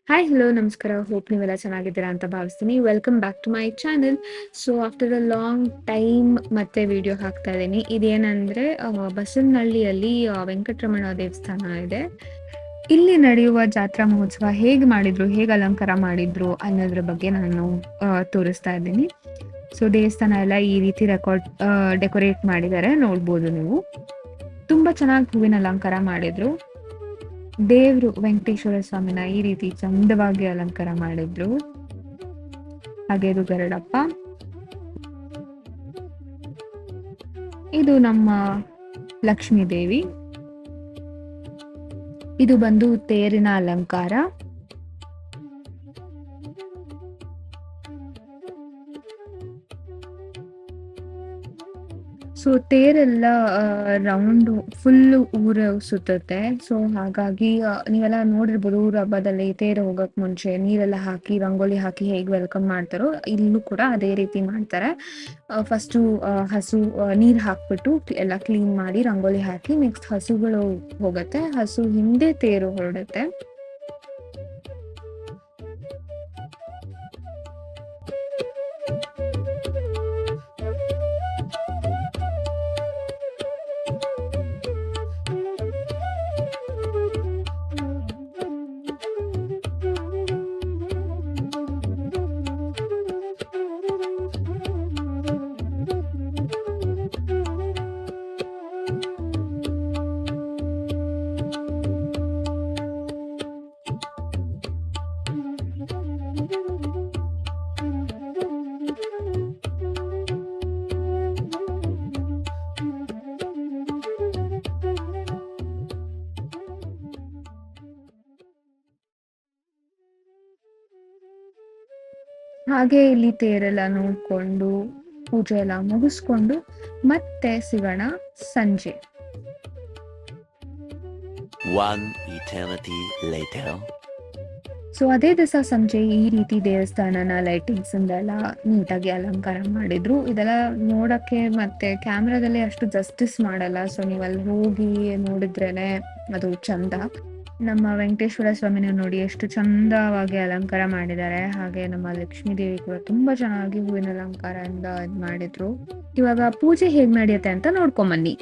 Hi hello ನಮಸ್ಕಾರ. Hope ನೀವೆಲ್ಲ ಚೆನ್ನಾಗಿದ್ದೀರಾ ಅಂತ ಭಾವಿಸ್ತೀನಿ. Welcome back to my channel. So after a long time ಮತ್ತೆ ವಿಡಿಯೋ ಹಾಕ್ತಾ ಇದ್ದೀನಿ. ಇದೇನಂದರೆ ಬಸವನಹಳ್ಳಿಯಲ್ಲಿ ವೆಂಕಟರಮಣ ದೇವಸ್ಥಾನ ಇದೆ. ಇಲ್ಲಿ ನಡೆಯುವ ಜಾತ್ರಾ ಮಹೋತ್ಸವ ಹೇಗೆ ಮಾಡಿದ್ರು, ಹೇಗೆ ಅಲಂಕಾರ ಮಾಡಿದ್ರು ಅನ್ನೋದ್ರ ಬಗ್ಗೆ ನಾನು ತೋರಿಸ್ತಾ ಇದ್ದೀನಿ. ಸೊ ದೇವಸ್ಥಾನ ಎಲ್ಲ ಈ ರೀತಿ ಡೆಕೋರೇಟ್ ಮಾಡಿದ್ದಾರೆ, ನೋಡ್ಬೋದು ನೀವು. ತುಂಬ ಚೆನ್ನಾಗಿ ಹೂವಿನ ಅಲಂಕಾರ ಮಾಡಿದ್ರು. ದೇವ್ರು ವೆಂಕಟೇಶ್ವರ ಸ್ವಾಮಿನ ಈ ರೀತಿ ಚಂದವಾಗಿ ಅಲಂಕಾರ ಮಾಡಿದ್ರು. ಹಾಗೆ ಇದು ಗರುಡಪ್ಪ. ಇದು ನಮ್ಮ ಲಕ್ಷ್ಮೀ ದೇವಿ. ಇದು ಬಂದು ತೇರಿನ ಅಲಂಕಾರ. ಸೊ ತೇರೆಲ್ಲ ರೌಂಡ್ ಫುಲ್ ಊರು ಸುತ್ತುತ್ತೆ. ಸೊ ಹಾಗಾಗಿ ನೀವೆಲ್ಲ ನೋಡಿರ್ಬೋದು, ಊರ ಹಬ್ಬದಲ್ಲಿ ತೇರು ಹೋಗಕ್ ಮುಂಚೆ ನೀರೆಲ್ಲ ಹಾಕಿ ರಂಗೋಲಿ ಹಾಕಿ ಹೇಗೆ ವೆಲ್ಕಮ್ ಮಾಡ್ತಾರೋ ಇಲ್ಲೂ ಕೂಡ ಅದೇ ರೀತಿ ಮಾಡ್ತಾರೆ. ಫಸ್ಟು ಹಸು ನೀರು ಹಾಕ್ಬಿಟ್ಟು ಎಲ್ಲ ಕ್ಲೀನ್ ಮಾಡಿ ರಂಗೋಲಿ ಹಾಕಿ ನೆಕ್ಸ್ಟ್ ಹಸುಗಳು ಹೋಗುತ್ತೆ. ಹಸು ಹಿಂದೆ ತೇರು ಹೊರಡುತ್ತೆ. ಹಾಗೆ ಇಲ್ಲಿ ತೇರೆಲ್ಲ ನೋಡ್ಕೊಂಡು ಪೂಜೆ ಎಲ್ಲ ಮುಗಿಸ್ಕೊಂಡು ಮತ್ತೆ ಸಿಗೋಣ ಸಂಜೆ. One eternity later. ಸೊ ಅದೇ ದಿವಸ ಸಂಜೆ ಈ ರೀತಿ ದೇವಸ್ಥಾನನ ಲೈಟಿಂಗ್ಸ್ ಇಂದೆಲ್ಲ ನೀಟಾಗಿ ಅಲಂಕಾರ ಮಾಡಿದ್ರು. ಇದೆಲ್ಲ ನೋಡಕ್ಕೆ ಮತ್ತೆ ಕ್ಯಾಮ್ರಾದಲ್ಲಿ ಅಷ್ಟು ಜಸ್ಟಿಸ್ ಮಾಡಲ್ಲ. ಸೊ ನೀವು ಅಲ್ಲಿ ಹೋಗಿ ನೋಡಿದ್ರೇನೆ ಅದು ಚಂದ. ನಮ್ಮ ವೆಂಕಟೇಶ್ವರ ಸ್ವಾಮಿನ ನೋಡಿ ಎಷ್ಟು ಚಂದವಾಗಿ ಅಲಂಕಾರ ಮಾಡಿದ್ದಾರೆ. ಹಾಗೆ ನಮ್ಮ ಲಕ್ಷ್ಮೀ ದೇವಿ ಕೂಡ ತುಂಬಾ ಚೆನ್ನಾಗಿ ಹೂವಿನ ಅಲಂಕಾರದಿಂದ ಇದು ಮಾಡಿದ್ರು. ಇವಾಗ ಪೂಜೆ ಹೇಗ್ ನಡೆಯುತ್ತೆ ಅಂತ ನೋಡ್ಕೊಂಬನ್ನಿ.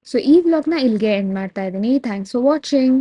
ಸೊ ಈ ವ್ಲಾಗ್ನ ಇಲ್ಲಿಗೆ ಎಂಡ್ ಮಾಡ್ತಾ ಇದ್ದೀನಿ. Thanks for watching.